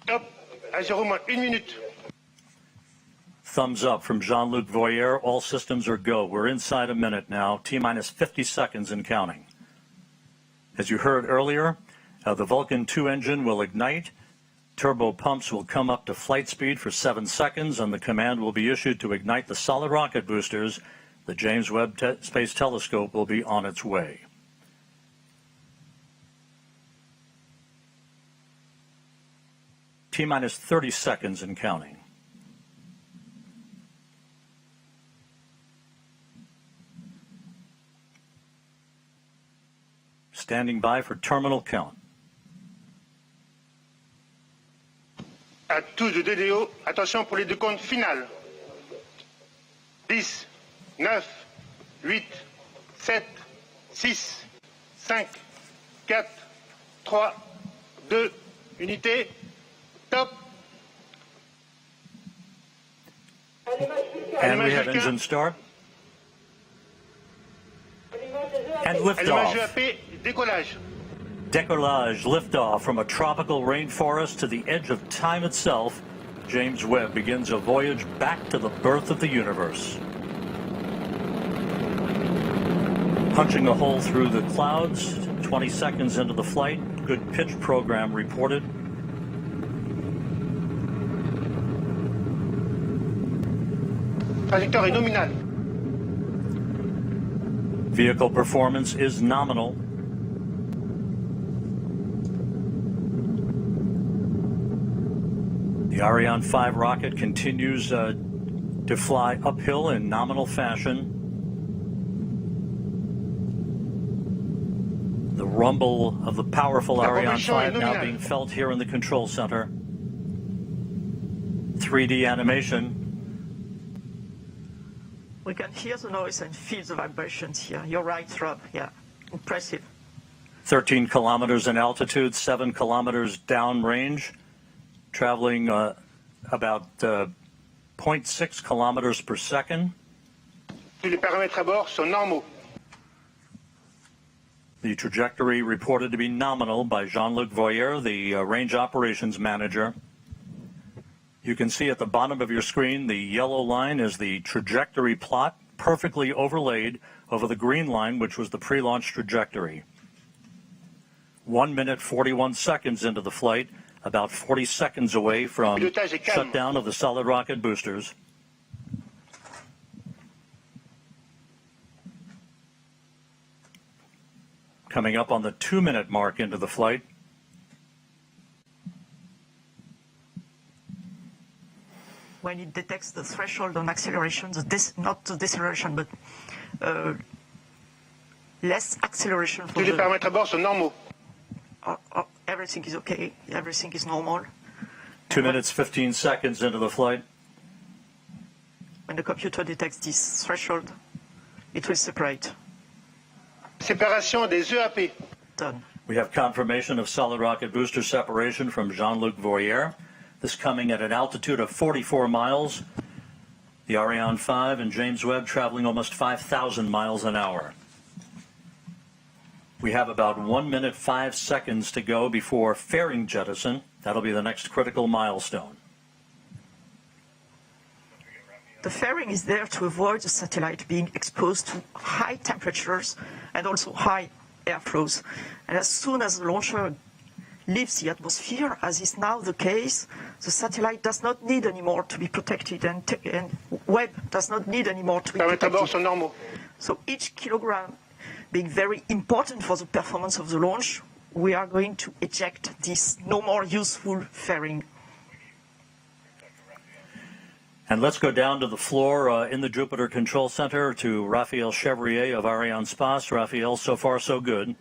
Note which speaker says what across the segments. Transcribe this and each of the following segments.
Speaker 1: Top, à 0 moins 1 minute.
Speaker 2: Thumbs up from Jean-Luc Voyer. All systems are go. We're inside a minute now. T-minus 50 seconds and counting. As you heard earlier, the Vulcan 2 engine will ignite. Turbo pumps will come up to flight speed for 7 seconds, and the command will be issued to ignite the solid rocket boosters. The James Webb Space Telescope will be on its way. T-minus 30 seconds and counting. Standing by for terminal count.
Speaker 1: À tous de DDO, attention pour les décomptes finales. 10, 9, 8, 7, 6, 5, 4, 3, 2, unité, top.
Speaker 2: And we have engine start. And liftoff.
Speaker 1: Décollage.
Speaker 2: Décollage, liftoff from a tropical rainforest to the edge of time itself. James Webb begins a voyage back to the birth of the universe. Punching a hole through the clouds, 20 seconds into the flight. Good pitch program reported.
Speaker 1: Trajectoire est nominale.
Speaker 2: Vehicle performance is nominal. The Ariane 5 rocket continues to fly uphill in nominal fashion. The rumble of the powerful Ariane 5 now being felt here in the control center. 3D animation.
Speaker 3: We can hear the noise and feel the vibrations here. You're right, Rob. Yeah, impressive.
Speaker 2: 13 kilometers in altitude, 7 kilometers downrange, traveling about 0.6 kilometers per second.
Speaker 1: Tous les paramètres à bord sont normaux.
Speaker 2: The trajectory reported to be nominal by Jean-Luc Voyer, the range operations manager. You can see at the bottom of your screen, the yellow line is the trajectory plot, perfectly overlaid over the green line, which was the pre-launch trajectory. 1 minute, 41 seconds into the flight, about 40 seconds away from shutdown of the solid rocket boosters. Coming up on the 2-minute mark into the flight.
Speaker 3: When it detects the threshold on acceleration, not the deceleration, but less acceleration.
Speaker 1: Tous les paramètres à bord sont normaux.
Speaker 3: Everything is okay. Everything is normal.
Speaker 2: 2 minutes, 15 seconds into the flight.
Speaker 3: When the computer detects this threshold, it will separate.
Speaker 1: Séparation des EAP.
Speaker 3: Done.
Speaker 2: We have confirmation of solid rocket booster separation from Jean-Luc Voyer. This coming at an altitude of 44 miles. The Ariane 5 and James Webb traveling almost 5,000 miles an hour. We have about 1 minute, 5 seconds to go before fairing jettison. That'll be the next critical milestone.
Speaker 3: The fairing is there to avoid the satellite being exposed to high temperatures and also high airflows. And as soon as the launcher leaves the atmosphere, as is now the case, the satellite does not need anymore to be protected, and Webb does not need anymore to be protected. So each kilogram being very important for the performance of the launch, we are going to eject this no more useful fairing.
Speaker 2: And let's go down to the floor in the Jupiter Control Center to Raphael Chevrier of Arianespace. Raphael, so far so good.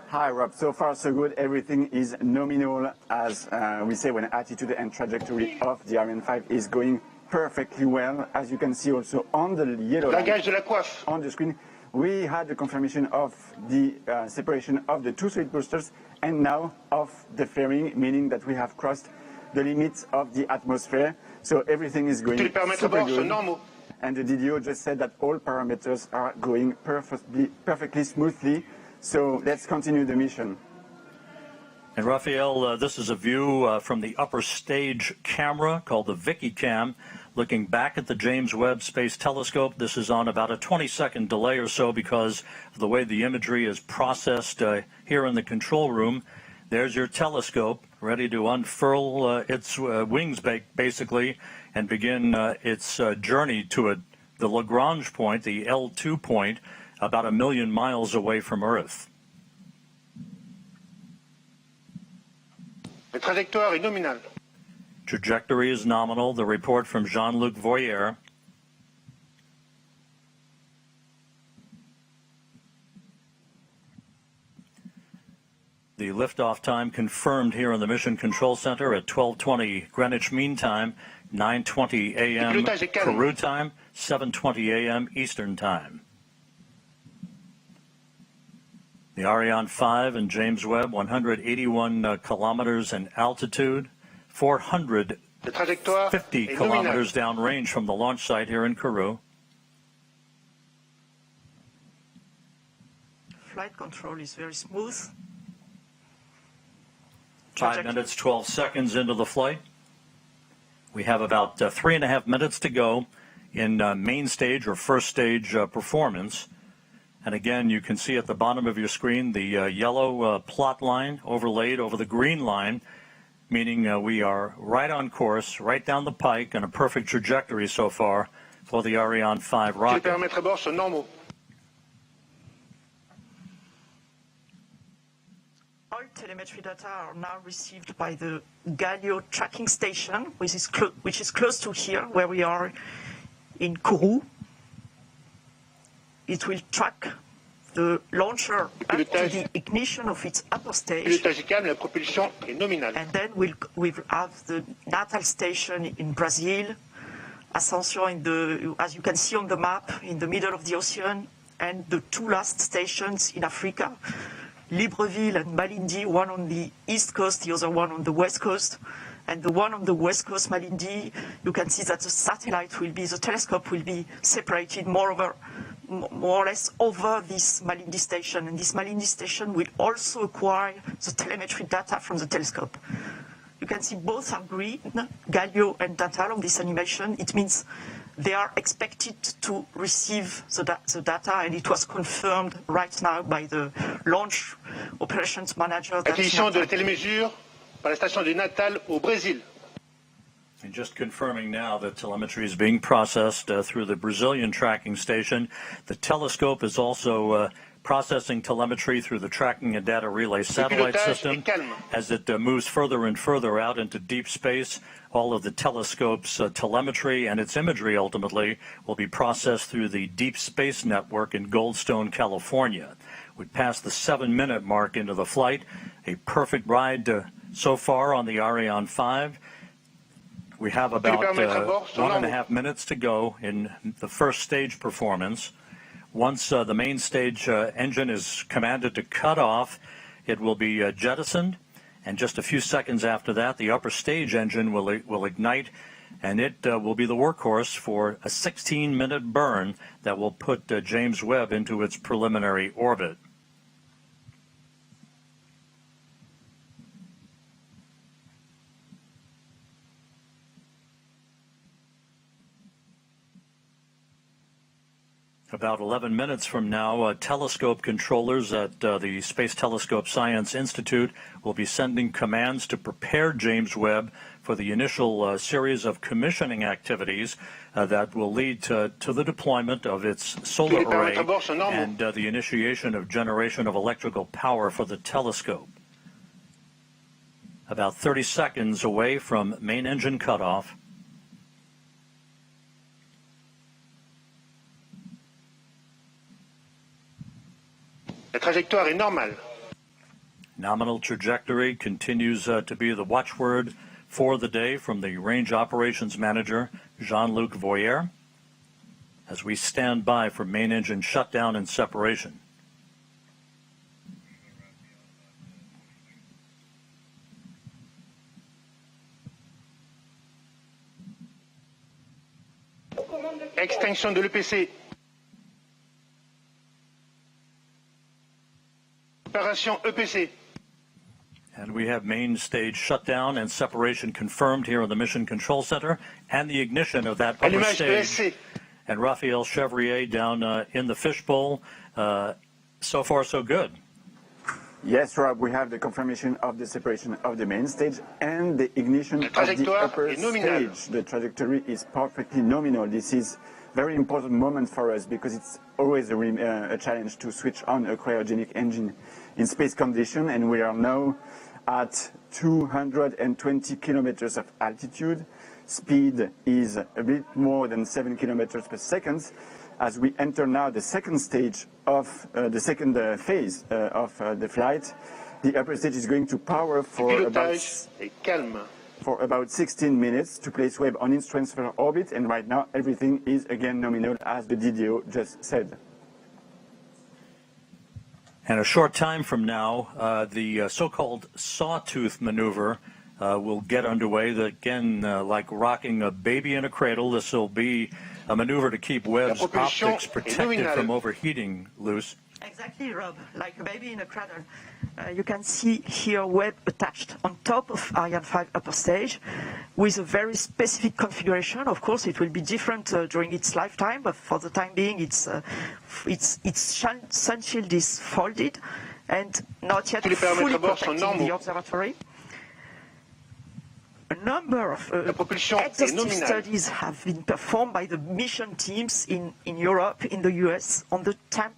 Speaker 4: Hi, Rob. So far, so good. Everything is nominal, as we say, when attitude and trajectory of the Ariane 5 is going perfectly well. As you can see also on the yellow line on the screen, we had the confirmation of the separation of the two solid boosters and now of the fairing, meaning that we have crossed the limits of the atmosphere. So everything is going super good. And the DDO just said that all parameters are going perfectly smoothly. So let's continue the mission.
Speaker 2: And Raphael, this is a view from the upper stage camera called the Vicky Cam, looking back at the James Webb Space Telescope. This is on about a 20-second delay or so because of the way the imagery is processed here in the control room. There's your telescope ready to unfurl its wings basically and begin its journey to the Lagrange point, the L2 point, about 1 million miles away from Earth.
Speaker 1: La trajectoire est nominale.
Speaker 2: Trajectory is nominal. The report from Jean-Luc Voyer. The liftoff time confirmed here in the Mission Control Center at 12:20 Greenwich Mean Time, 9:20 a.m. Peru time, 7:20 a.m. Eastern Time. The Ariane 5 and James Webb, 181 kilometers in altitude, 450 kilometers downrange from the launch site here in Kourou.
Speaker 3: Flight control is very smooth.
Speaker 2: 5 minutes, 12 seconds into the flight. We have about 3.5 minutes to go in main stage or first stage performance. And again, you can see at the bottom of your screen the yellow plot line overlaid over the green line, meaning we are right on course, right down the pike, and a perfect trajectory so far for the Ariane 5 rocket.
Speaker 1: Les paramètres à bord sont normaux.
Speaker 3: All telemetry data are now received by the Galileo tracking station, which is close to here, where we are in Kourou. It will track the launcher up to the ignition of its upper stage.
Speaker 1: Pilotage est calme, la propulsion est nominale.
Speaker 3: And then we'll have the Natal station in Brazil, Ascension as you can see on the map, in the middle of the ocean, and the two last stations in Africa, Libreville and Malindi, one on the east coast, the other one on the west coast. And the one on the west coast, Malindi, you can see that the telescope will be separated more or less over this Malindi station. And this Malindi station will also acquire the telemetry data from the telescope. You can see both are green, Galileo and Natal on this animation. It means they are expected to receive the data, and it was confirmed right now by the launch operations manager.
Speaker 1: Acquisition de la télémesure par la station du Natal au Brésil.
Speaker 2: And just confirming now that telemetry is being processed through the Brazilian tracking station. The telescope is also processing telemetry through the tracking and data relay satellite system. As it moves further and further out into deep space, all of the telescope's telemetry and its imagery ultimately will be processed through the Deep Space Network in Goldstone, California. We passed the 7-minute mark into the flight. A perfect ride so far on the Ariane 5. We have about 1.5 minutes to go in the first stage performance. Once the main stage engine is commanded to cut off, it will be jettisoned, and just a few seconds after that, the upper stage engine will ignite, and it will be the workhorse for a 16-minute burn that will put James Webb into its preliminary orbit. About 11 minutes from now, telescope controllers at the Space Telescope Science Institute will be sending commands to prepare James Webb for the initial series of commissioning activities that will lead to the deployment of its solar array and the initiation of generation of electrical power for the telescope. About 30 seconds away from main engine cutoff.
Speaker 1: La trajectoire est normale.
Speaker 2: Nominal trajectory continues to be the watchword for the day from the Range Operations Manager, Jean-Luc Voyer, as we stand by for main engine shutdown and separation.
Speaker 1: Extinction de l'EPC. Opération EPC.
Speaker 2: And we have main stage shutdown and separation confirmed here in the Mission Control Center, and the ignition of that upper stage. And Raphael Chevrier down in the fishbowl. So far, so good.
Speaker 4: Yes, Rob, we have the confirmation of the separation of the main stage and the ignition of the upper stage. The trajectory is perfectly nominal. This is a very important moment for us because it's always a challenge to switch on a cryogenic engine in space condition, and we are now at 220 kilometers of altitude. Speed is a bit more than 7 kilometers per second. As we enter now the second stage of the second phase of the flight, the upper stage is going to power for about 16 minutes to place Webb on its transfer orbit, and right now everything is again nominal, as the DDO just said.
Speaker 2: And a short time from now, the so-called sawtooth maneuver will get underway. Again, like rocking a baby in a cradle, this will be a maneuver to keep Webb's optics protected from overheating, Luce.
Speaker 3: Exactly, Rob, like a baby in a cradle. You can see here Webb attached on top of Ariane 5 upper stage with a very specific configuration. Of course, it will be different during its lifetime, but for the time being, its sun shield is folded and not yet fully protecting the observatory. A number of exhaustive studies have been performed by the mission teams in Europe, in the US, on the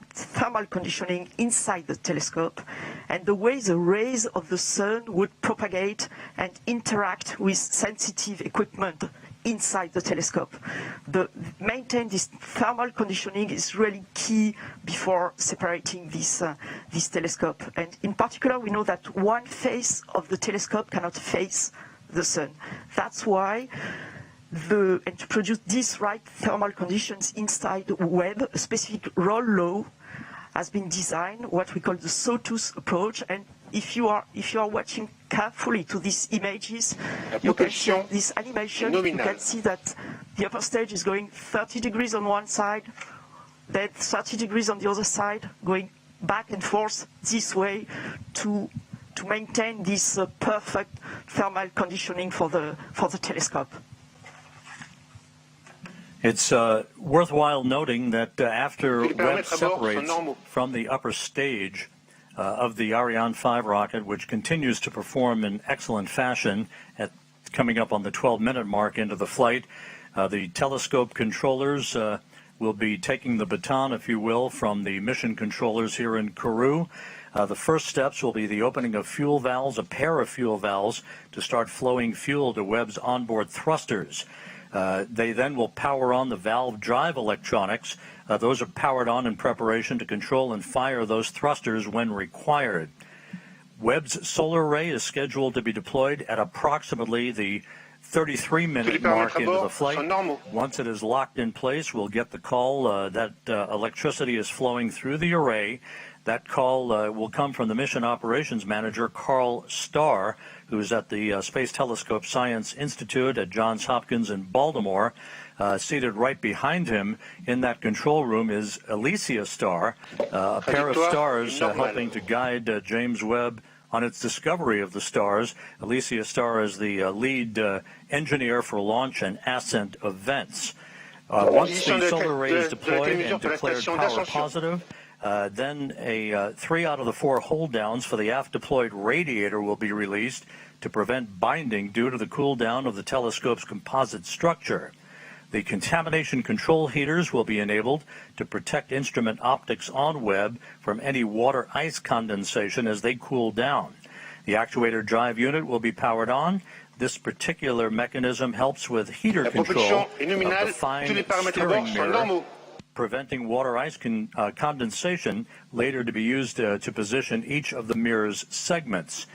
Speaker 3: thermal conditioning inside the telescope and the way the rays of the sun would propagate and interact with sensitive equipment inside the telescope. Maintain this thermal conditioning is really key before separating this telescope. And in particular, we know that one face of the telescope cannot face the sun. That's why, and to produce these right thermal conditions inside Webb, a specific roll law has been designed, what we call the sawtooth approach. And if you are watching carefully to these images, you can see this animation. You can see that the upper stage is going 30 degrees on one side, then 30 degrees on the other side, going back and forth this way to maintain this perfect thermal conditioning for the telescope.
Speaker 2: It's worthwhile noting that after Webb separates from the upper stage of the Ariane 5 rocket, which continues to perform in excellent fashion coming up on the 12-minute mark into the flight, the telescope controllers will be taking the baton, if you will, from the mission controllers here in Kourou. The first steps will be the opening of fuel valves, a pair of fuel valves, to start flowing fuel to Webb's onboard thrusters. They then will power on the valve drive electronics. Those are powered on in preparation to control and fire those thrusters when required. Webb's solar array is scheduled to be deployed at approximately the 33-minute mark into the flight. Once it is locked in place, we'll get the call that electricity is flowing through the array. That call will come from the Mission Operations Manager, Carl Starr, who's at the Space Telescope Science Institute at Johns Hopkins in Baltimore. Seated right behind him in that control room is Alicia Starr, a pair of stars helping to guide James Webb on its discovery of the stars. Alicia Starr is the lead engineer for launch and ascent events. Once the solar array is deployed and declared power positive, then 3 out of the 4 hold downs for the aft deployed radiator will be released to prevent binding due to the cool down of the telescope's composite structure. The contamination control heaters will be enabled to protect instrument optics on Webb from any water ice condensation as they cool down. The actuator drive unit will be powered on. This particular mechanism helps with heater control of the fine steering mirror, preventing water ice condensation, later to be used to position each of the mirror's segments.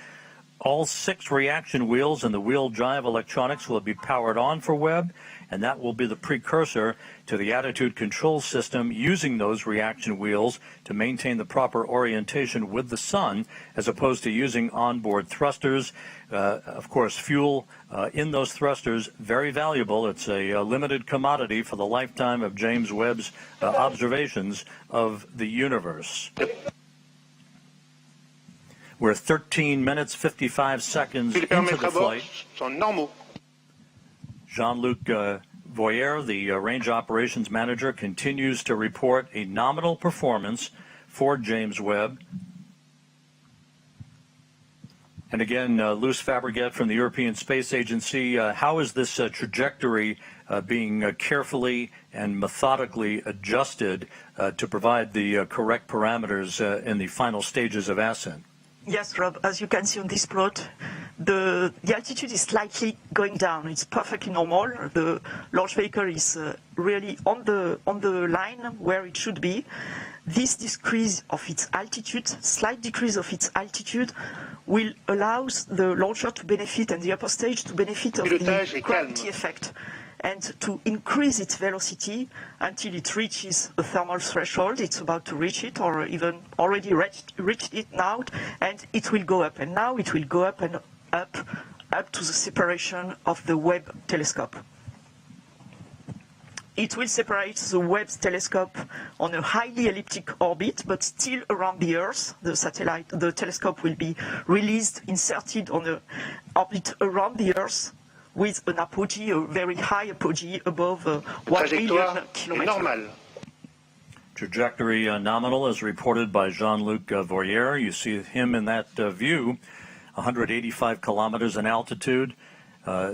Speaker 2: All 6 reaction wheels and the wheel drive electronics will be powered on for Webb, and that will be the precursor to the attitude control system using those reaction wheels to maintain the proper orientation with the sun, as opposed to using onboard thrusters. Of course, fuel in those thrusters, very valuable. It's a limited commodity for the lifetime of James Webb's observations of the universe. We're 13 minutes, 55 seconds
Speaker 1: Puis les
Speaker 2: into
Speaker 1: paramètres
Speaker 2: the
Speaker 1: à bord
Speaker 2: flight.
Speaker 1: sont normaux.
Speaker 2: Jean-Luc Voyer, the Range Operations Manager, continues to report a nominal performance for James Webb. And again, Luce Fabregat from the European Space Agency, how is this trajectory being carefully and methodically adjusted to provide the correct parameters in the final stages of ascent?
Speaker 3: Yes, Rob, as you can see on this plot, the altitude is slightly going down. It's perfectly normal. The launch vehicle is really on the line where it should be. This decrease of its altitude, slight decrease of its altitude, will allow the launcher to benefit and the upper stage to benefit of the gravity effect and to increase its velocity until it reaches a thermal threshold. It's about to reach it, or even already reached it now, and it will go up. And now it will go up and up to the separation of the Webb telescope. It will separate the Webb telescope on a highly elliptic orbit, but still around the Earth. The telescope will be released, inserted on an orbit around the Earth, with an apogee, a very high apogee above 1 million kilometers.
Speaker 2: Trajectory nominal as reported by Jean-Luc Voyer. You see him in that view, 185 kilometers in altitude,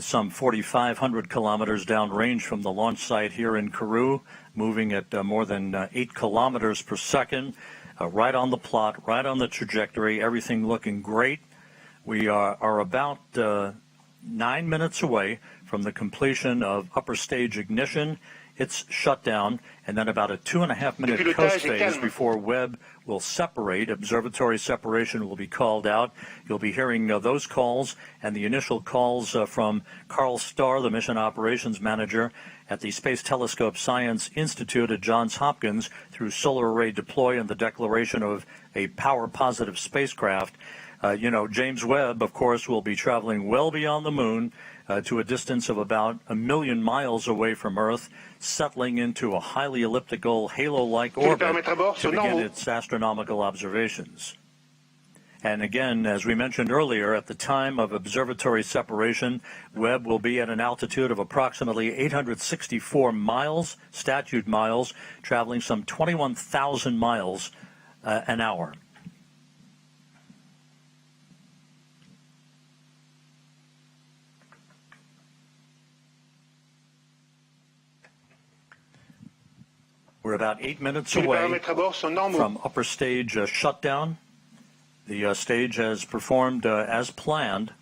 Speaker 2: some 4,500 kilometers downrange from the launch site here in Kourou, moving at more than 8 kilometers per second, right on the plot, right on the trajectory, everything looking great. We are about 9 minutes away from the completion of upper stage ignition. It's shut down, and then about a 2.5-minute coast phase before Webb will separate. Observatory separation will be called out. You'll be hearing those calls and the initial calls from Carl Starr, the Mission Operations Manager at the Space Telescope Science Institute at Johns Hopkins, through solar array deploy and the declaration of a power-positive spacecraft. James Webb, of course, will be traveling well beyond the moon to a distance of about 1 million miles away from Earth, settling into a highly elliptical halo-like orbit to begin its astronomical observations. And again, as we mentioned earlier, at the time of observatory separation, Webb will be at an altitude of approximately 864 miles, statute miles, traveling some 21,000 miles an hour. We're about 8 minutes away from upper stage shutdown. The stage has performed as planned.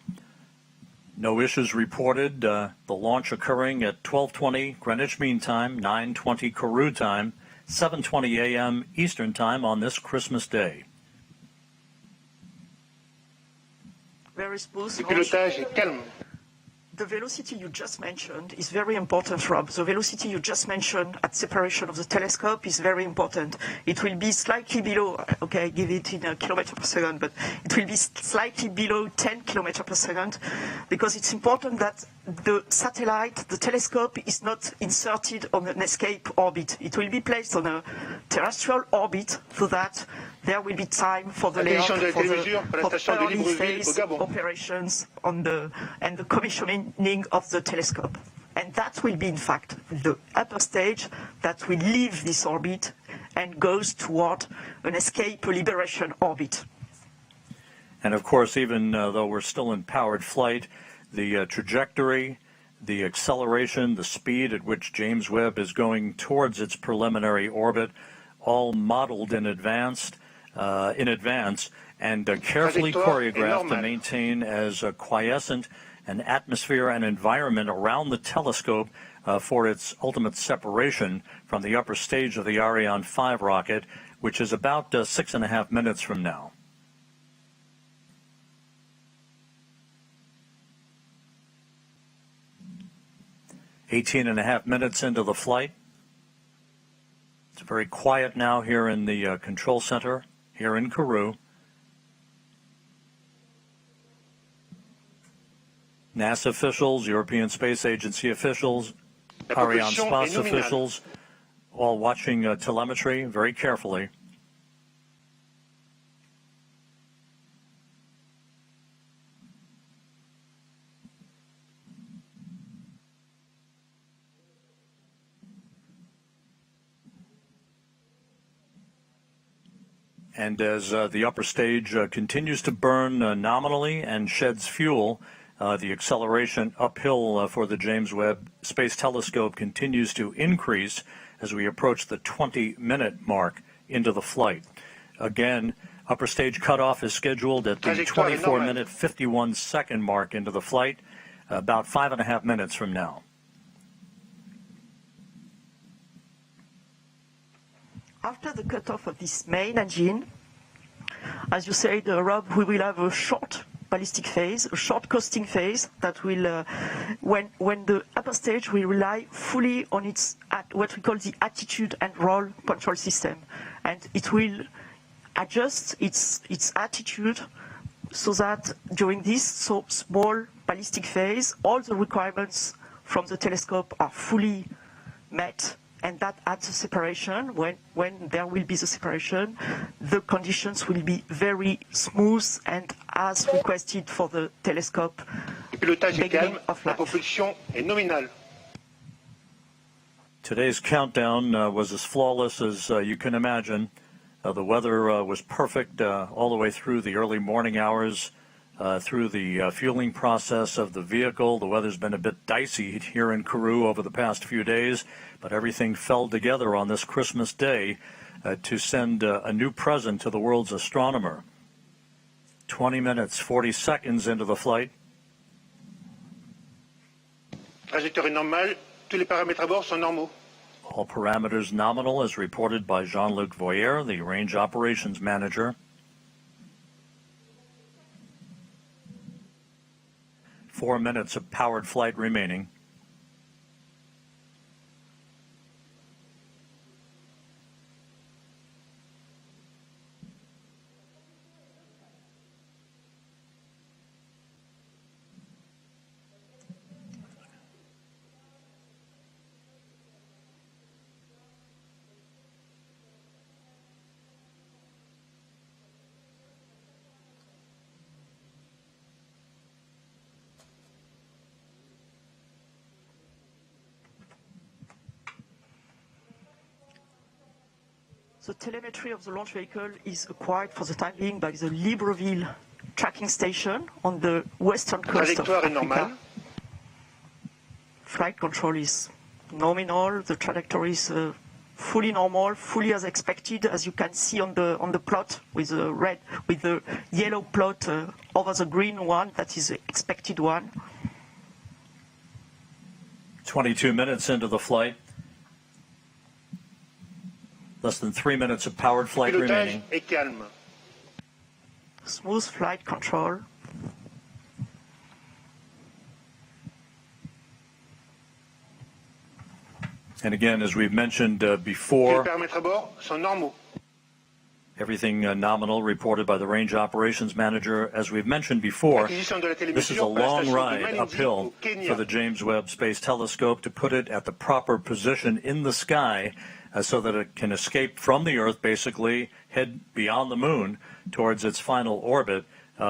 Speaker 2: No issues reported. The launch occurring at 12:20 Greenwich Mean Time, 9:20 Kourou time, 7:20 a.m. Eastern Time on this Christmas Day.
Speaker 3: Very smooth.
Speaker 1: Le pilotage est calme.
Speaker 3: The velocity you just mentioned is very important, Rob. The velocity you just mentioned at separation of the telescope is very important. It will be slightly below, okay, I give it in kilometers per second, but it will be slightly below 10 kilometers per second, because it's important that the satellite, the telescope, is not inserted on an escape orbit. It will be placed on a terrestrial orbit so that there will be time for the layout, for the early phase operations and the commissioning of the telescope. And that will be, in fact, the upper stage that will leave this orbit and goes toward an escape liberation orbit.
Speaker 2: And of course, even though we're still in powered flight, the trajectory, the acceleration, the speed at which James Webb is going towards its preliminary orbit, all modeled in advance and carefully choreographed to maintain as quiescent an atmosphere and environment around the telescope for its ultimate separation from the upper stage of the Ariane 5 rocket, which is about 6.5 minutes from now. Eighteen and a half minutes into the flight. It's very quiet now here in the control center here in Kourou. NASA officials, European Space Agency officials, Arianespace officials, all watching telemetry very carefully. And as the upper stage continues to burn nominally and sheds fuel, the acceleration uphill for the James Webb Space Telescope continues to increase as we approach the 20-minute mark into the flight. Again, upper stage cutoff is scheduled at the 24-minute, 51-second mark into the flight, about 5.5 minutes from now.
Speaker 3: After the cutoff of this main engine, as you said, Rob, we will have a short ballistic phase, a short coasting phase that will, when the upper stage will rely fully on its what we call the attitude and roll control system, and it will adjust its attitude so that during this so small ballistic phase, all the requirements from the telescope are fully met. And that at the separation, when there will be the separation, the conditions will be very smooth and as requested for the telescope.
Speaker 1: Le pilotage est calme, la propulsion est nominale.
Speaker 2: Today's countdown was as flawless as you can imagine. The weather was perfect all the way through the early morning hours, through the fueling process of the vehicle. The weather's been a bit dicey here in Kourou over the past few days, but everything fell together on this Christmas day to send a new present to the world's astronomer. 20 minutes, 40 seconds into the flight.
Speaker 1: Trajectoire normale, tous les paramètres à bord sont normaux.
Speaker 2: All parameters nominal as reported by Jean-Luc Voyer, the range operations manager. 4 minutes of powered flight remaining.
Speaker 3: The telemetry of the launch vehicle is acquired for the time being by the Libreville tracking station on the western coast of Africa. Flight control is nominal. The trajectory is fully normal, fully as expected, as you can see on the plot with the yellow plot over the green one. That is the expected one.
Speaker 2: 22 minutes into the flight. Less than 3 minutes of powered flight remaining.
Speaker 1: Est calme.
Speaker 3: Smooth flight control.
Speaker 2: And again, as we've mentioned before,
Speaker 1: Les paramètres à bord sont normaux.
Speaker 2: everything nominal reported by the range operations manager. As we've mentioned before, this is a long ride uphill for the James Webb Space Telescope to put it at the proper position in the sky so that it can escape from the Earth, basically head beyond the moon towards its final orbit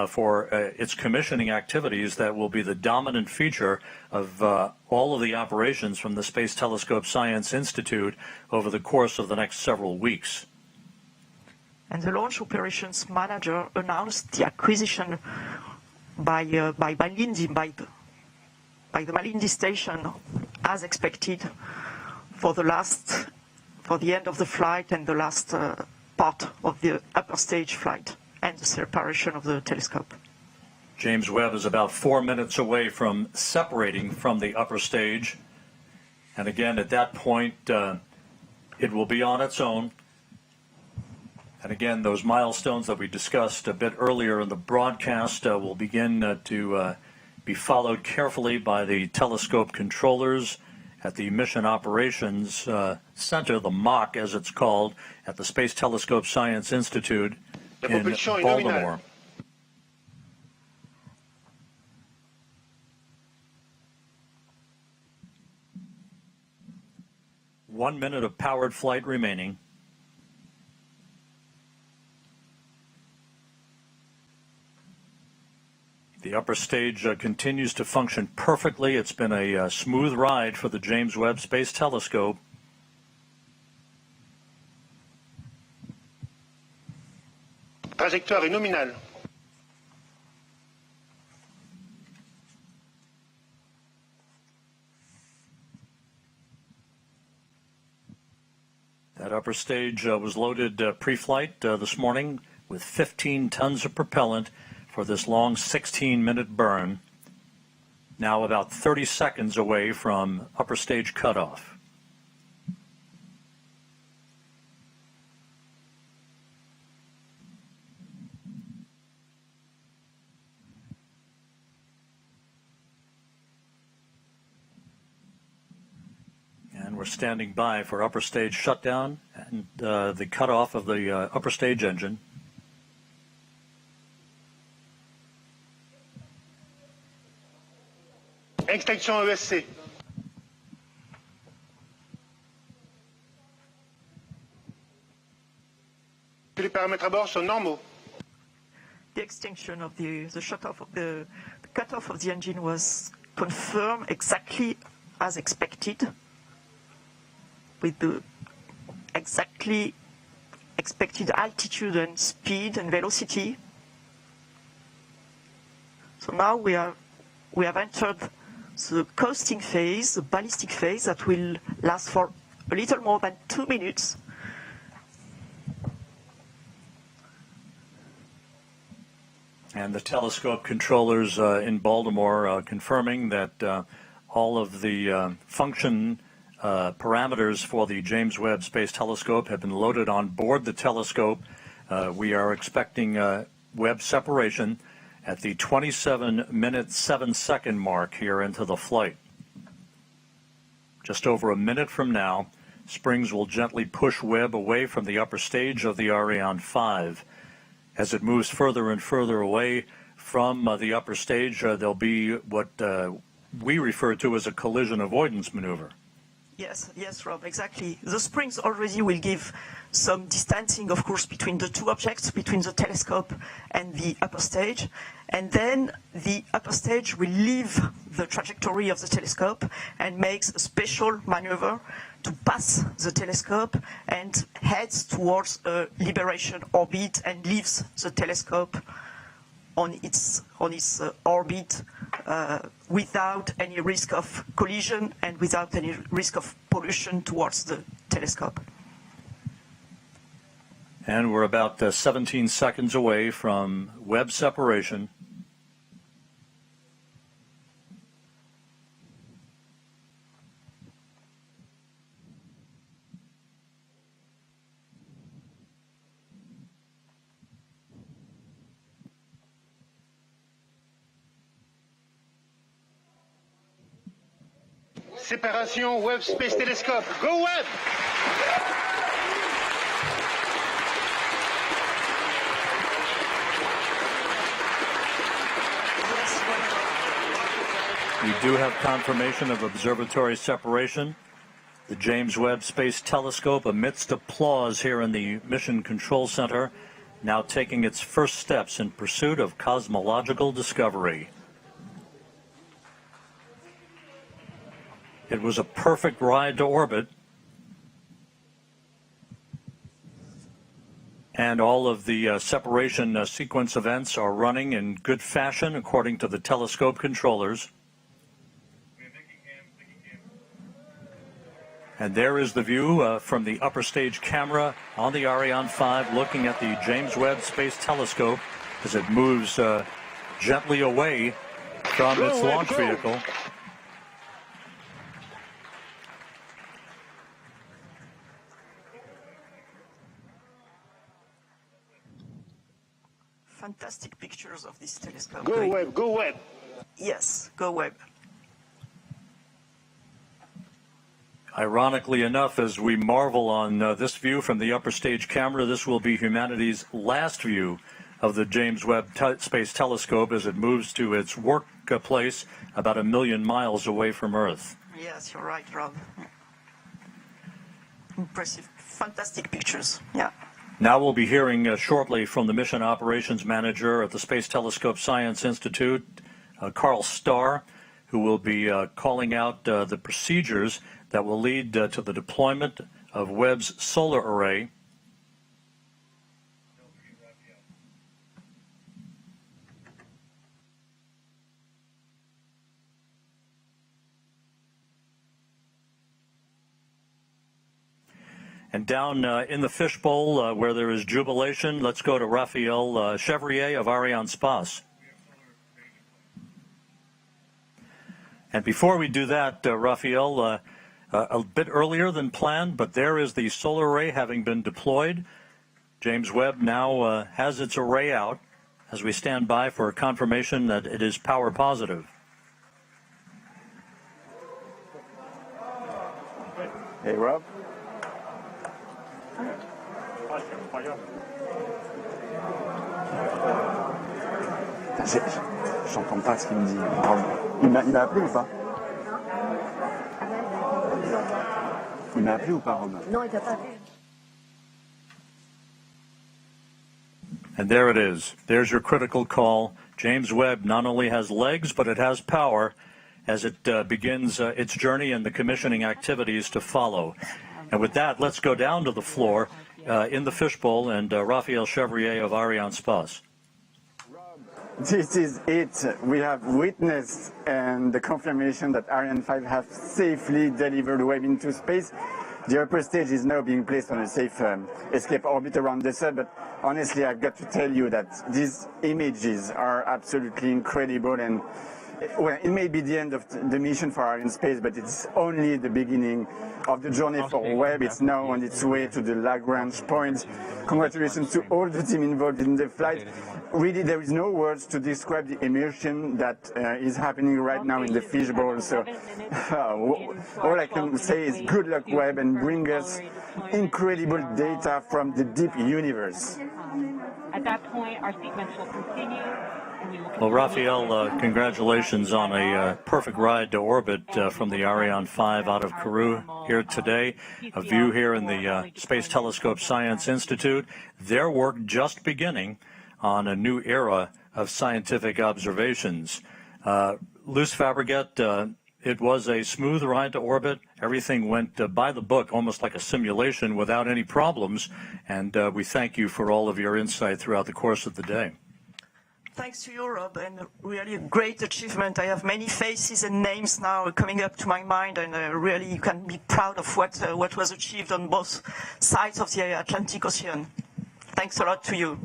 Speaker 2: for its commissioning activities that will be the dominant feature of all of the operations from the Space Telescope Science Institute over the course of the next several weeks.
Speaker 3: And the launch operations manager announced the acquisition by the Malindi station, as expected, for the end of the flight and the last part of the upper stage flight and the separation of the telescope.
Speaker 2: James Webb is about 4 minutes away from separating from the upper stage. And again, at that point, it will be on its own. And again, those milestones that we discussed a bit earlier in the broadcast will begin to be followed carefully by the telescope controllers at the Mission Operations Center, the MOC as it's called, at the Space Telescope Science Institute in Baltimore. One minute of powered flight remaining. The upper stage continues to function perfectly. It's been a smooth ride for the James Webb Space Telescope.
Speaker 1: trajectoire est nominale.
Speaker 2: That upper stage was loaded pre-flight this morning with 15 tons of propellant for this long 16-minute burn. Now about 30 seconds away from upper stage cutoff. And we're standing by for upper stage shutdown and the cutoff of the upper stage engine.
Speaker 1: Extinction ESC. Les paramètres à bord sont normaux.
Speaker 3: The extinction of the shut-off of the cut-off of the engine was confirmed exactly as expected, with the exactly expected altitude and speed and velocity. So now we have entered the coasting phase, the ballistic phase, that will last for a little more than 2 minutes.
Speaker 2: And the telescope controllers in Baltimore confirming that all of the function parameters for the James Webb Space Telescope have been loaded on board the telescope. We are expecting Webb separation at the 27-minute 7-second mark here into the flight. Just over a minute from now, springs will gently push Webb away from the upper stage of the Ariane 5. As it moves further and further away from the upper stage, there'll be what we refer to as a collision avoidance maneuver.
Speaker 3: Yes, Rob, exactly. The springs already will give some distancing, of course, between the two objects, between the telescope and the upper stage. And then the upper stage will leave the trajectory of the telescope and makes a special maneuver to pass the telescope and heads towards a liberation orbit and leaves the telescope on its orbit without any risk of collision and without any risk of pollution towards the telescope.
Speaker 2: And we're about 17 seconds away from Webb separation.
Speaker 1: Séparation Webb Space Telescope. Go Webb!
Speaker 2: We do have confirmation of observatory separation. The James Webb Space Telescope, amidst applause here in the Mission Control Center, now taking its first steps in pursuit of cosmological discovery. It was a perfect ride to orbit, and all of the separation sequence events are running in good fashion according to the telescope controllers. And there is the view from the upper stage camera on the Ariane 5 looking at the James Webb Space Telescope as it moves gently away from its launch vehicle.
Speaker 3: Fantastic pictures of this telescope.
Speaker 1: Go Webb, go Webb.
Speaker 3: Yes, go Webb.
Speaker 2: Ironically enough, as we marvel on this view from the upper stage camera, this will be humanity's last view of the James Webb Space Telescope as it moves to its workplace about 1 million miles away from Earth.
Speaker 3: Yes, you're right, Rob. Impressive, fantastic pictures, yeah.
Speaker 2: Now we'll be hearing shortly from the Mission Operations Manager at the Space Telescope Science Institute, Carl Starr, who will be calling out the procedures that will lead to the deployment of Webb's solar array. And down in the fishbowl where there is jubilation, let's go to Raphael Chevrier of Arianespace. And before we do that, Raphael, a bit earlier than planned, but there is the solar array having been deployed. James Webb now has its array out as we stand by for confirmation that it is power positive.
Speaker 4: Hey, Rob. J'entends pas ce qu'il me dit. Il m'a appelé ou pas? Il m'a appelé ou pas, Rob?
Speaker 5: Non, il t'a pas appelé.
Speaker 2: And there it is. There's your critical call. James Webb not only has legs, but it has power as it begins its journey and the commissioning activities to follow. And with that, let's go down to the floor in the fishbowl and Raphael Chevrier of Arianespace.
Speaker 4: This is it. We have witnessed and the confirmation that Ariane 5 have safely delivered Webb into space. The upper stage is now being placed on a safe escape orbit around the Sun, but honestly, I've got to tell you that these images are absolutely incredible, and well, it may be the end of the mission for Arianespace, but it's only the beginning of the journey for Webb. It's now on its way to the Lagrange point. Congratulations to all the team involved in the flight. Really, there is no words to describe the immersion that is happening right now in the fishbowl. So all I can say is good luck, Webb, and bring us incredible data from the deep universe.
Speaker 6: At that point, our sequence will continue.
Speaker 2: Well, Raphael, congratulations on a perfect ride to orbit from the Ariane 5 out of Kourou here today. A view here in the Space Telescope Science Institute. Their work just beginning on a new era of scientific observations. Luce Fabregat, it was a smooth ride to orbit. Everything went by the book, almost like a simulation, without any problems. And we thank you for all of your insight throughout the course of the day.
Speaker 3: Thanks to you, Rob, and really a great achievement. I have many faces and names now coming up to my mind, and really you can be proud of what was achieved on both sides of the Atlantic Ocean. Thanks a lot to you.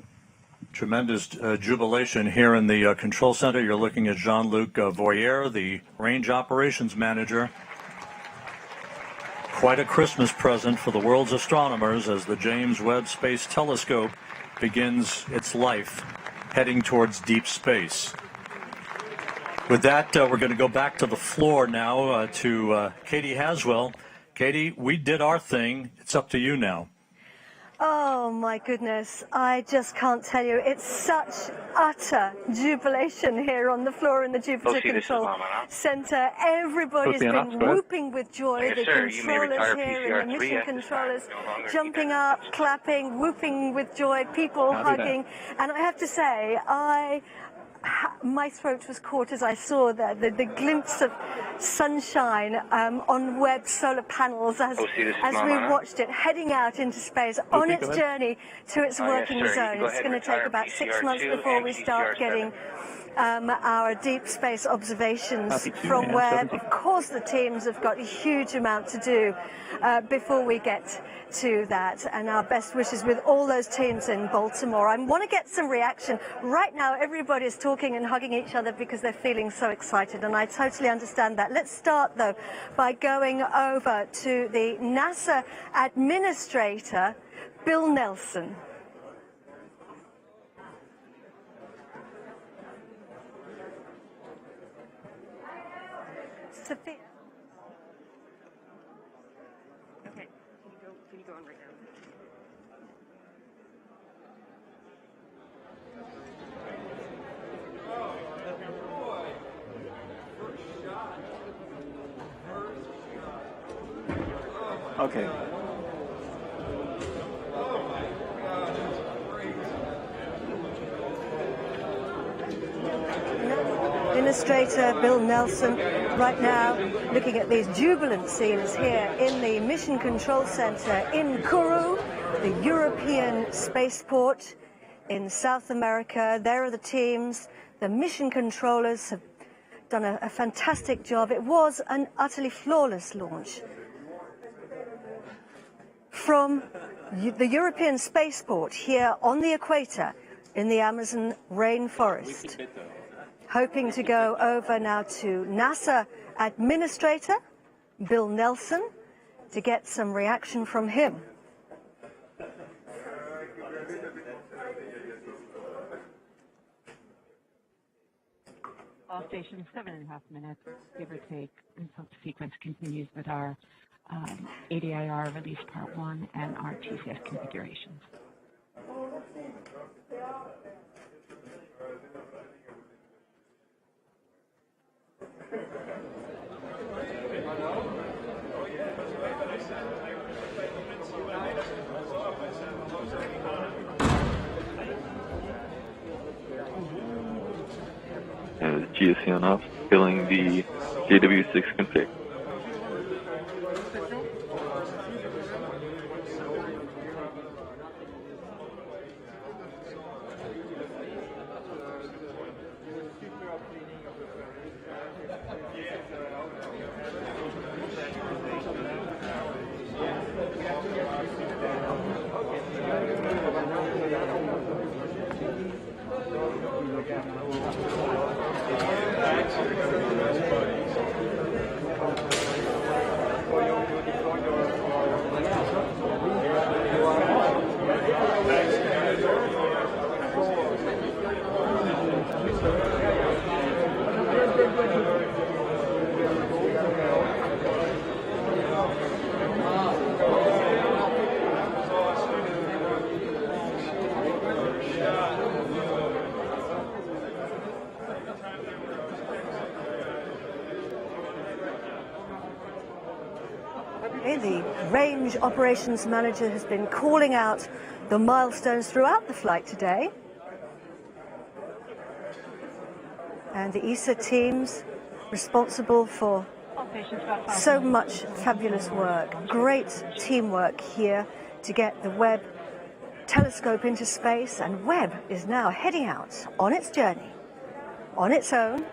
Speaker 2: Tremendous jubilation here in the control center. You're looking at Jean-Luc Voyer, the range operations manager. Quite a Christmas present for the world's astronomers as the James Webb Space Telescope begins its life heading towards deep space. With that, we're going to go back to the floor now to Katie Haswell. Katie, we did our thing. It's up to you now.
Speaker 5: Oh my goodness, I just can't tell you. It's such utter jubilation here on the floor in the Jupiter Control Center. Everybody's been whooping with joy. The controllers here and the mission controllers jumping up, clapping, whooping with joy, people hugging. And I have to say, my throat was caught as I saw the glimpse of sunshine on Webb solar panels as we watched it heading out into space on its journey to its working zone. It's going to take about 6 months before we start getting our deep space observations from Webb. Of course, the teams have got a huge amount to do before we get to that, and our best wishes with all those teams in Baltimore. I want to get some reaction. Right now, everybody is talking and hugging each other because they're feeling so excited, and I totally understand that. Let's start, though, by going over to the NASA administrator, Bill Nelson. Sophia. Okay, can you go on right now?
Speaker 4: Okay.
Speaker 5: Administrator Bill Nelson right now looking at these jubilant scenes here in the Mission Control Center in Kourou, the European spaceport in South America. There are the teams. The mission controllers have done a fantastic job. It was an utterly flawless launch. from the European spaceport here on the equator in the Amazon rainforest. Hoping to go over now to NASA Administrator Bill Nelson to get some reaction from him.
Speaker 6: All stations, 7.5 minutes, give or take, until the sequence continues with our ADIR release part 1 and our TCS configurations.
Speaker 7: GSC on off, filling the JW6 config.
Speaker 5: The range operations manager has been calling out the milestones throughout the flight today. And the ESA teams responsible for so much fabulous work, great teamwork here to get the Webb telescope into space, and Webb is now heading out on its journey on its own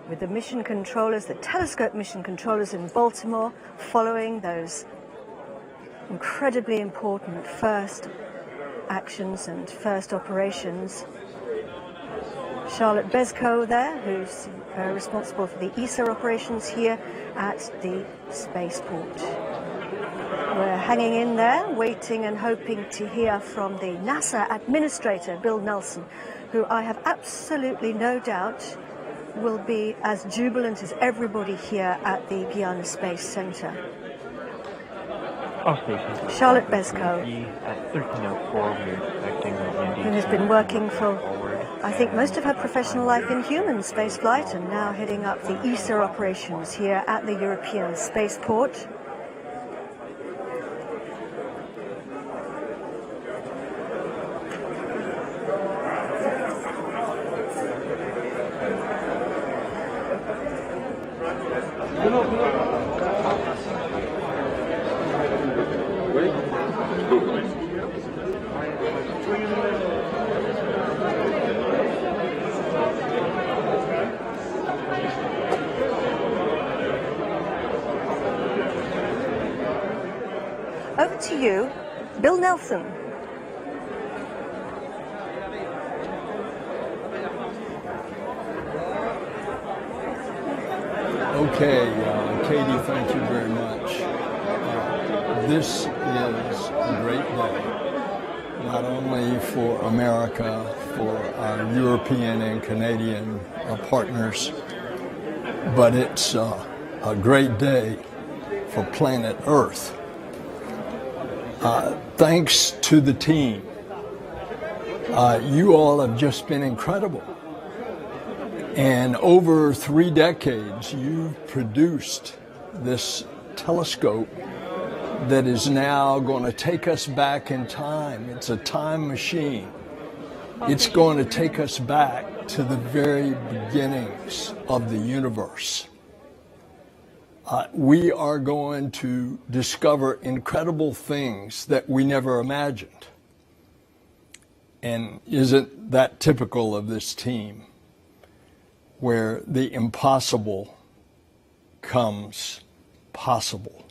Speaker 5: with the mission controllers, the telescope mission controllers in Baltimore, following those incredibly important first actions and first operations. Charlotte Bezko there, who's responsible for the ESA operations here at the spaceport. We're hanging in there, waiting and hoping to hear from the NASA Administrator, Bill Nelson, who I have absolutely no doubt will be as jubilant as everybody here at the Guiana Space Center. Charlotte Bezko, who has been working for, I think, most of her professional life in human spaceflight, and now heading up the ESA operations here at the European spaceport. Over to you, Bill Nelson.
Speaker 8: Okay, Katie, thank you very much. This is a great day, not only for America, for our European and Canadian partners, but it's a great day for planet Earth. Thanks to the team. You all have just been incredible. And over 3 decades, you've produced this telescope that is now going to take us back in time. It's a time machine. It's going to take us back to the very beginnings of the universe. We are going to discover incredible things that we never imagined. And isn't that typical of this team, where the impossible comes possible?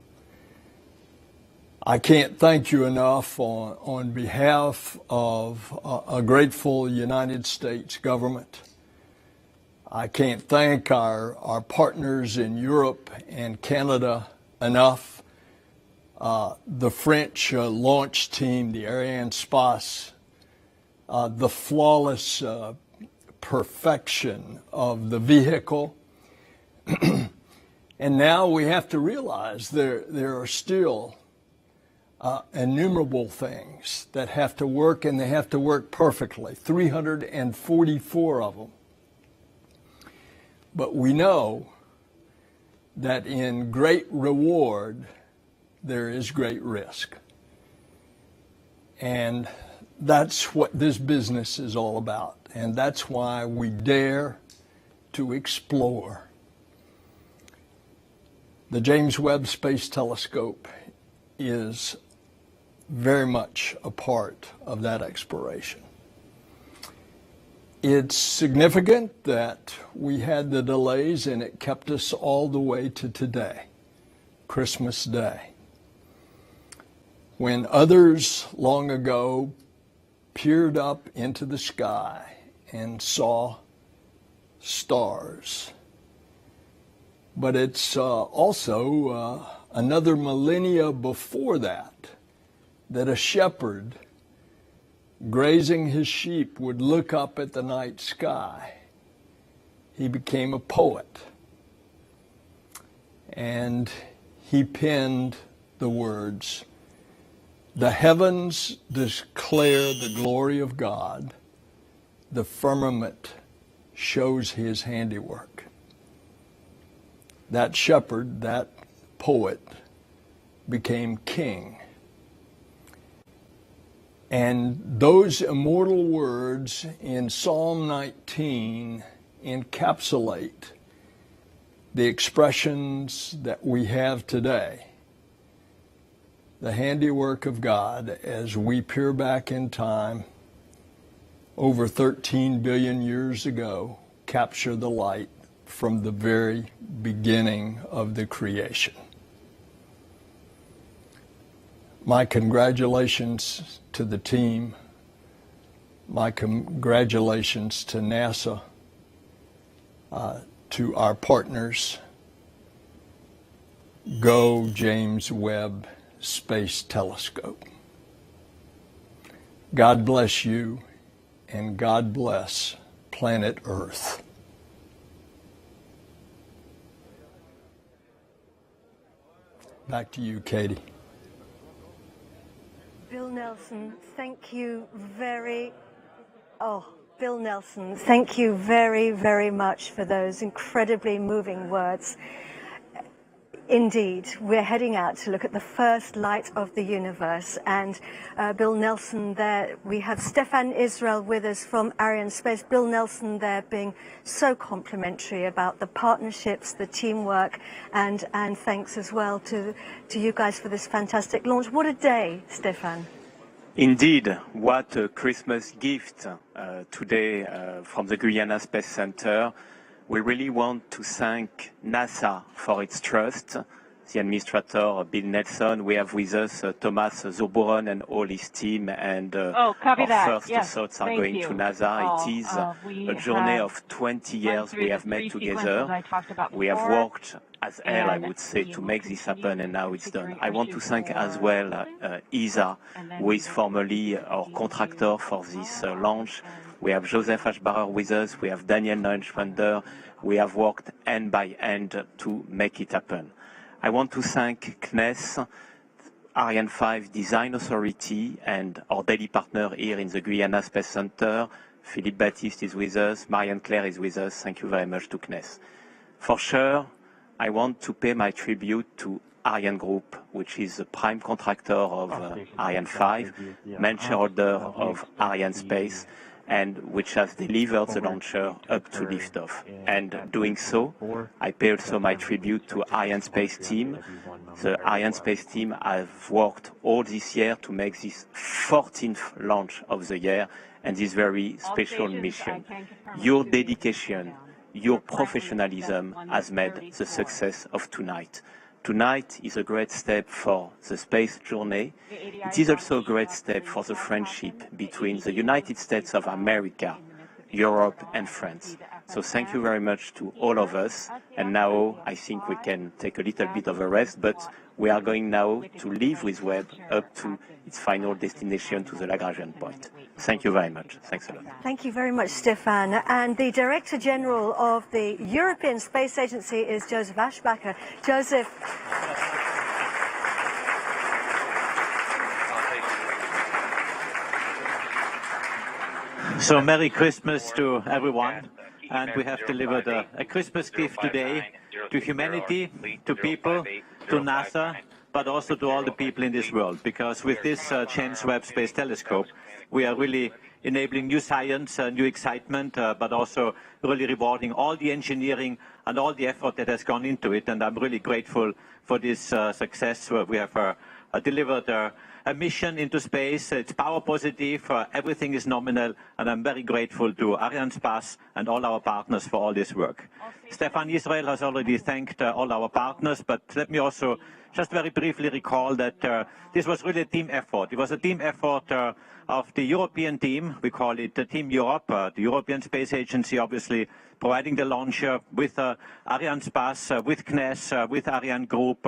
Speaker 8: I can't thank you enough on behalf of a grateful United States government. I can't thank our partners in Europe and Canada enough. The French launch team, the Arianespace, the flawless perfection of the vehicle. And now we have to realize there are still innumerable things that have to work, and they have to work perfectly, 344 of them. But we know that in great reward, there is great risk. And that's what this business is all about. And that's why we dare to explore. The James Webb Space Telescope is very much a part of that exploration. It's significant that we had the delays, and it kept us all the way to today, Christmas Day, when others long ago peered up into the sky and saw stars. But it's also another millennia before that a shepherd grazing his sheep would look up at the night sky. He became a poet, and he penned the words, "The heavens declare the glory of God, the firmament shows his handiwork." That shepherd, that poet, became king. And those immortal words in Psalm 19 encapsulate the expressions that we have today. The handiwork of God as we peer back in time over 13 billion years ago, capture the light from the very beginning of the creation. My congratulations to the team. My congratulations to NASA, to our partners. Go James Webb Space Telescope. God bless you, and God bless planet Earth. Back to you, Katie.
Speaker 5: Bill Nelson, thank you very much for those incredibly moving words. Indeed, we're heading out to look at the first light of the universe. And Bill Nelson there, we have Stefan Israel with us from Arianespace. Bill Nelson there being so complimentary about the partnerships, the teamwork, and thanks as well to you guys for this fantastic launch. What a day, Stefan.
Speaker 9: Indeed, what a Christmas gift today from the Guyana Space Center. We really want to thank NASA for its trust, the administrator, Bill Nelson. We have with us Thomas Zurbuchen and all his team, and our first thoughts are going to NASA. It is a journey of 20 years we have made together. We have worked as hell, I would say, to make this happen, and now it's done. I want to thank as well ESA, who is formerly our contractor for this launch. We have Joseph Ashbarer with us. We have Daniel Neuenschwander. We have worked hand by hand to make it happen. I want to thank CNES, Ariane 5 Design Authority, and our daily partner here in the Guyana Space Center. Philippe Baptiste is with us. Marianne Claire is with us. Thank you very much to CNES. For sure, I want to pay my tribute to Ariane Group, which is the prime contractor of Ariane 5, main shareholder of Arianespace, and which has delivered the launcher up to liftoff. And doing so, I pay also my tribute to Arianespace team. The Arianespace team have worked all this year to make this 14th launch of the year and this very special mission. Your dedication, your professionalism has made the success of tonight. tonight is a great step for the space journey. It is also a great step for the friendship between the United States of America, Europe and France. So thank you very much to all of us. And now I think we can take a little bit of a rest, but we are going now to leave with Webb up to its final destination, to the Lagrangian point. Thank you very much. Thanks a lot.
Speaker 5: Thank you very much, Stefan. And the Director General of the European Space Agency is Joseph Aschbacher. Joseph.
Speaker 10: So Merry Christmas to everyone. And we have delivered a Christmas gift today to humanity, to people, to NASA, but also to all the people in this world. Because with this James Webb Space Telescope, we are really enabling new science, new excitement, but also really rewarding all the engineering and all the effort that has gone into it. And I'm really grateful for this success. We have delivered a mission into space. It's power positive, everything is nominal, and I'm very grateful to Arianespace and all our partners for all this work. Stefan Israel has already thanked all our partners, but let me also just very briefly recall that this was really a team effort. It was a team effort of the European team. We call it Team Europe, the European Space Agency, obviously providing the launcher with Arianespace, with CNES, with Ariane Group,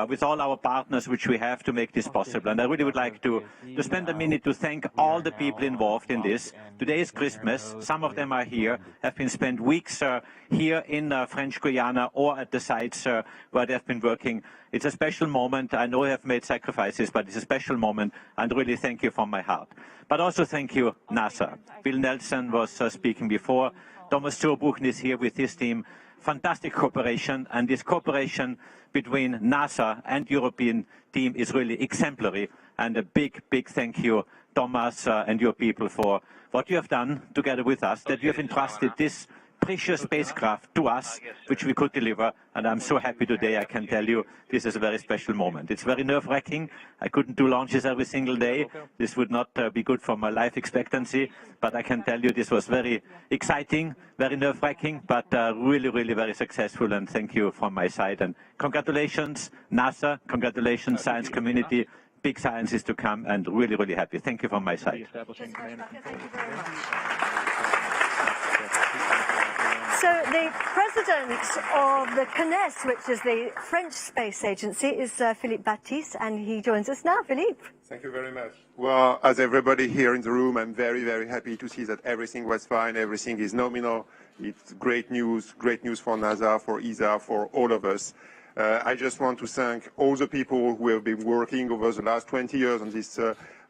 Speaker 10: with all our partners which we have to make this possible. And I really would like to spend a minute to thank all the people involved in this. Today is Christmas. Some of them are here, have been spent weeks here in French Guiana or at the sites where they have been working. It's a special moment. I know you have made sacrifices, but it's a special moment, and really thank you from my heart. But also thank you, NASA. Bill Nelson was speaking before. Thomas Zurbuchen is here with his team. Fantastic cooperation, and this cooperation between NASA and European team is really exemplary. And a big, big thank you, Thomas and your people, for what you have done together with us, that you have entrusted this precious spacecraft to us, which we could deliver. And I'm so happy today, I can tell you, this is a very special moment. It's very nerve-wracking. I couldn't do launches every single day. This would not be good for my life expectancy. But I can tell you this was very exciting, very nerve-wracking, but really, really very successful. And thank you from my side. And congratulations, NASA. Congratulations, science community. Big science is to come, and really, really happy. Thank you from my side.
Speaker 5: Thank you very much. So the president of the CNES, which is the French space agency, is Philippe Baptiste, and he joins us now. Philippe.
Speaker 11: Thank you very much. Well, as everybody here in the room, I'm very, very happy to see that everything was fine, everything is nominal. It's great news for NASA, for ESA, for all of us. I just want to thank all the people who have been working over the last 20 years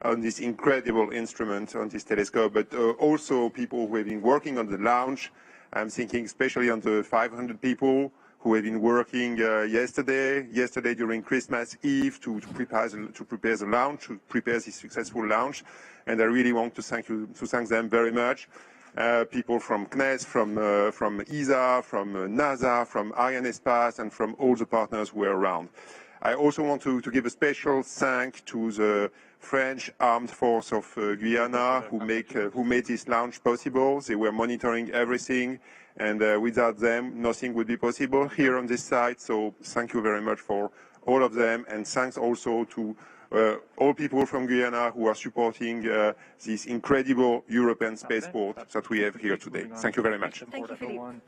Speaker 11: on this incredible instrument, on this telescope, but also people who have been working on the launch. I'm thinking especially on the 500 people who have been working yesterday during Christmas Eve to prepare the launch, to prepare this successful launch. And I really want to thank them very much. People from CNES, from ESA, from NASA, from Arianespace, and from all the partners who are around. I also want to give a special thank to the French Armed Force of Guyana who made this launch possible. They were monitoring everything, and without them, nothing would be possible here on this site. So thank you very much for all of them, and thanks also to all people from Guyana who are supporting this incredible European spaceport that we have here today. Thank you very much.
Speaker 5: Thank you, Philippe.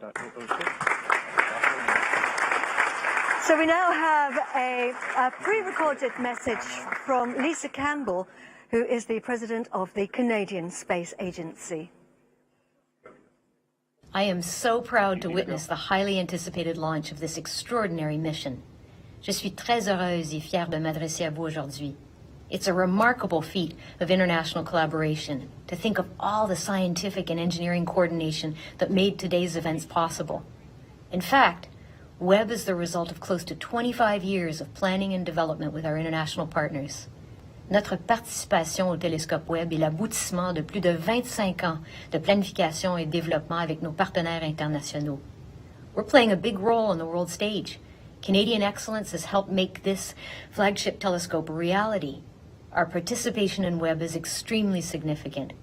Speaker 5: So we now have a pre-recorded message from Lisa Campbell, who is the president of the Canadian Space Agency.
Speaker 12: I am so proud to witness the highly anticipated launch of this extraordinary mission. Je suis très heureuse et fière de m'adresser à vous aujourd'hui. It's a remarkable feat of international collaboration to think of all the scientific and engineering coordination that made today's events possible. In fact, Webb is the result of close to 25 years of planning and development with our international partners. Notre participation au télescope Webb est l'aboutissement de plus de 25 ans de planification et développement avec nos partenaires internationaux. We're playing a big role on the world stage. Canadian excellence has helped make this flagship telescope a reality. Our participation in Webb is extremely significant.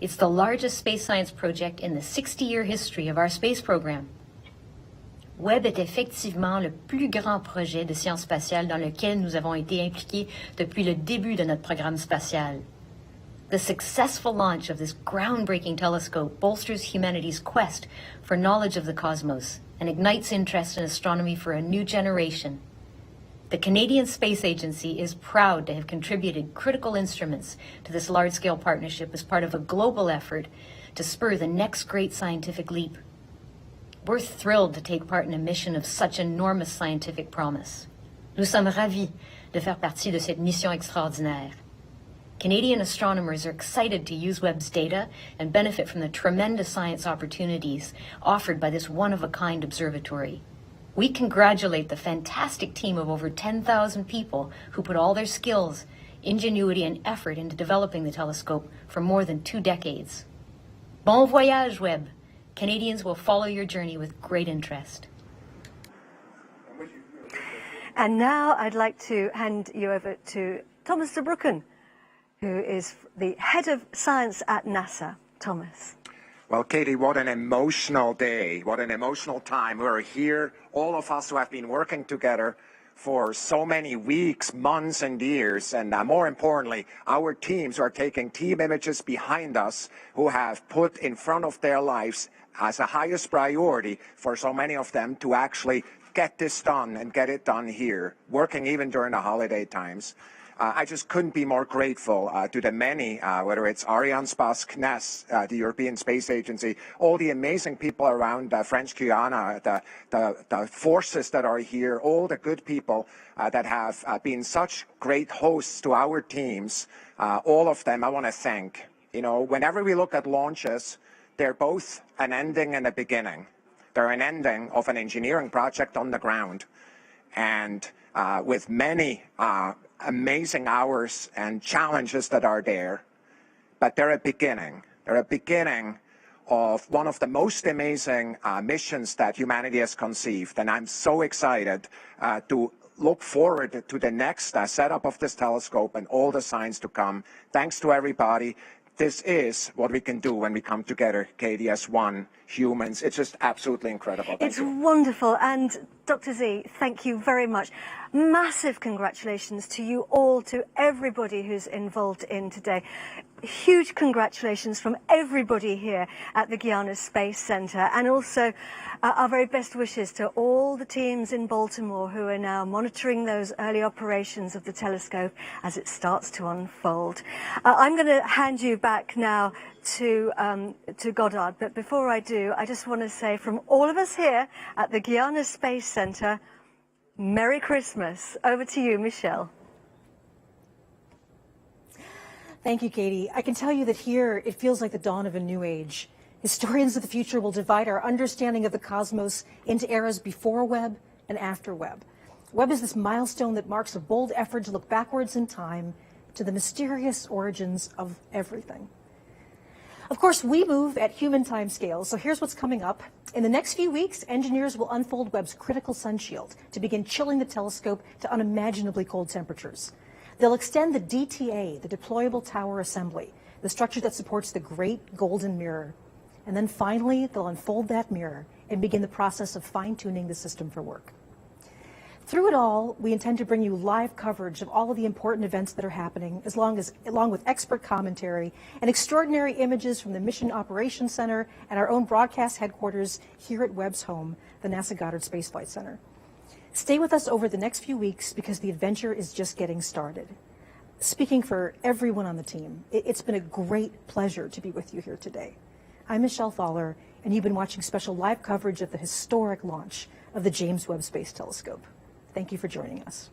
Speaker 12: It's the largest space science project in the 60-year history of our space program. Webb est effectivement le plus grand projet de sciences spatiales dans lequel nous avons été impliqués depuis le début de notre programme spatial. The successful launch of this groundbreaking telescope bolsters humanity's quest for knowledge of the cosmos and ignites interest in astronomy for a new generation. The Canadian Space Agency is proud to have contributed critical instruments to this large-scale partnership as part of a global effort to spur the next great scientific leap. We're thrilled to take part in a mission of such enormous scientific promise. Nous sommes ravis de faire partie de cette mission extraordinaire. Canadian astronomers are excited to use Webb's data and benefit from the tremendous science opportunities offered by this one-of-a-kind observatory. We congratulate the fantastic team of over 10,000 people who put all their skills, ingenuity, and effort into developing the telescope for more than 2 decades. Bon voyage, Webb! Canadians will follow your journey with great interest.
Speaker 5: And now I'd like to hand you over to Thomas de Broeken, who is the head of science at NASA. Thomas.
Speaker 13: Well, Katie, what an emotional day, what an emotional time. We're here, all of us who have been working together for so many weeks, months, and years, and more importantly, our teams who are taking team images behind us, who have put in front of their lives as the highest priority for so many of them to actually get this done and get it done here, working even during the holiday times. I just couldn't be more grateful to the many, whether it's Arianespace, CNES, the European Space Agency, all the amazing people around French Guiana, the forces that are here, all the good people that have been such great hosts to our teams. All of them I want to thank. You know, whenever we look at launches, they're both an ending and a beginning. They're an ending of an engineering project on the ground, and with many amazing hours and challenges that are there, but they're a beginning. They're a beginning of one of the most amazing missions that humanity has conceived, and I'm so excited to look forward to the next setup of this telescope and all the science to come. Thanks to everybody. This is what we can do when we come together, Katie, as one, humans. It's just absolutely incredible.
Speaker 5: It's wonderful. And Dr. Z, thank you very much. Massive congratulations to you all, to everybody who's involved in today. Huge congratulations from everybody here at the Guiana Space Center, and also our very best wishes to all the teams in Baltimore who are now monitoring those early operations of the telescope as it starts to unfold. I'm going to hand you back now to Goddard, but before I do, I just want to say from all of us here at the Guiana Space Center, Merry Christmas. Over to you, Michelle.
Speaker 14: Thank you, Katie. I can tell you that here it feels like the dawn of a new age. Historians of the future will divide our understanding of the cosmos into eras before Webb and after Webb. Webb is this milestone that marks a bold effort to look backwards in time to the mysterious origins of everything. Of course, we move at human timescales, so here's what's coming up. In the next few weeks, engineers will unfold Webb's critical sunshield to begin chilling the telescope to unimaginably cold temperatures. They'll extend the DTA, the Deployable Tower Assembly, the structure that supports the Great Golden Mirror. And then finally, they'll unfold that mirror and begin the process of fine-tuning the system for work. Through it all, we intend to bring you live coverage of all of the important events that are happening, along with expert commentary and extraordinary images from the Mission Operations Center and our own broadcast headquarters here at Webb's home, the NASA Goddard Space Flight Center. Stay with us over the next few weeks because the adventure is just getting started. Speaking for everyone on the team, it's been a great pleasure to be with you here today. I'm Michelle Thaller, and you've been watching special live coverage of the historic launch of the James Webb Space Telescope. Thank you for joining us.